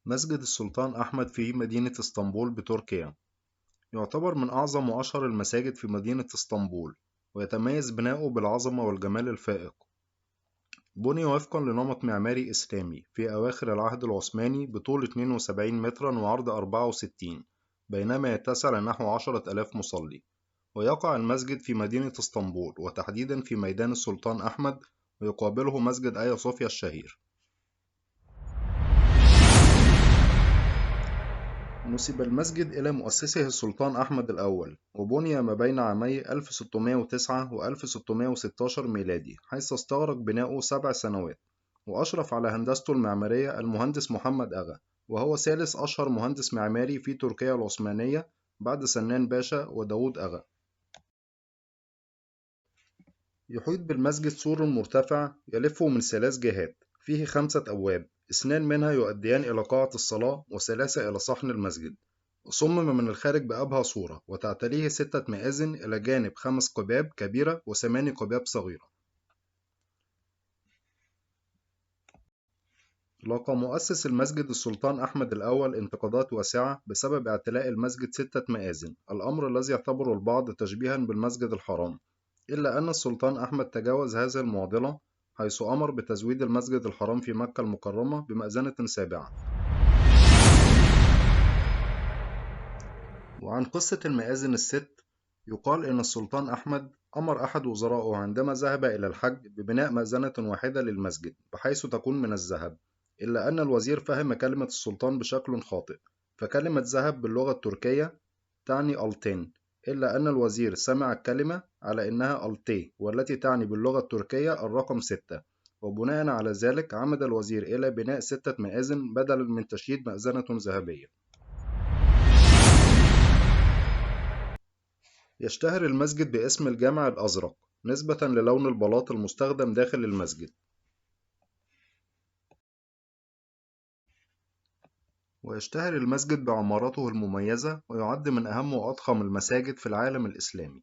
مسجد السلطان أحمد في مدينة اسطنبول بتركيا، يعتبر من أعظم وأشهر المساجد في مدينة اسطنبول، ويتميز بناؤه بالعظمة والجمال الفائق. بني وفقا لنمط معماري إسلامي في أواخر العهد العثماني بطول 72 مترا وعرض 64، بينما يتسع لنحو 10,000 مصلي. ويقع المسجد في مدينة اسطنبول، وتحديدا في ميدان السلطان أحمد، ويقابله مسجد آيا صوفيا الشهير. نسب المسجد إلى مؤسسه السلطان أحمد الأول، وبني ما بين عامي 1609 و 1616 ميلادي، حيث استغرق بناؤه 7 سنوات. وأشرف على هندسته المعمارية المهندس محمد أغا، وهو ثالث أشهر مهندس معماري في تركيا العثمانية بعد سنان باشا وداود أغا. يحيط بالمسجد سور مرتفع يلفه من 3 جهات، فيه 5 أبواب، 2 منها يؤديان إلى قاعة الصلاة و3 إلى صحن المسجد. صمم من الخارج بأبهى صورة، وتعتريه 6 مآذن إلى جانب 5 قباب كبيرة و8 قباب صغيرة. لاقى مؤسس المسجد السلطان أحمد الأول انتقادات واسعة بسبب اعتلاء المسجد 6 مآذن، الأمر الذي يعتبره البعض تشبيها بالمسجد الحرام، إلا أن السلطان أحمد تجاوز هذه المعضلة، حيث أمر بتزويد المسجد الحرام في مكة المكرمة بمأذنة سابعة. وعن قصة المآذن الست، يقال إن السلطان أحمد أمر أحد وزرائه عندما ذهب إلى الحج ببناء مأذنة واحدة للمسجد بحيث تكون من الذهب، إلا أن الوزير فهم كلمة السلطان بشكل خاطئ، فكلمة ذهب باللغة التركية تعني ألتين، إلا أن الوزير سمع الكلمة على إنها ألتي، والتي تعني باللغة التركية الرقم 6، وبناء على ذلك عمد الوزير إلى بناء 6 مآذن بدلا من تشييد مأذنة ذهبية. يشتهر المسجد باسم الجامع الأزرق نسبة للون البلاط المستخدم داخل المسجد. ويشتهر المسجد بعمارته المميزة، ويعد من أهم وأضخم المساجد في العالم الإسلامي.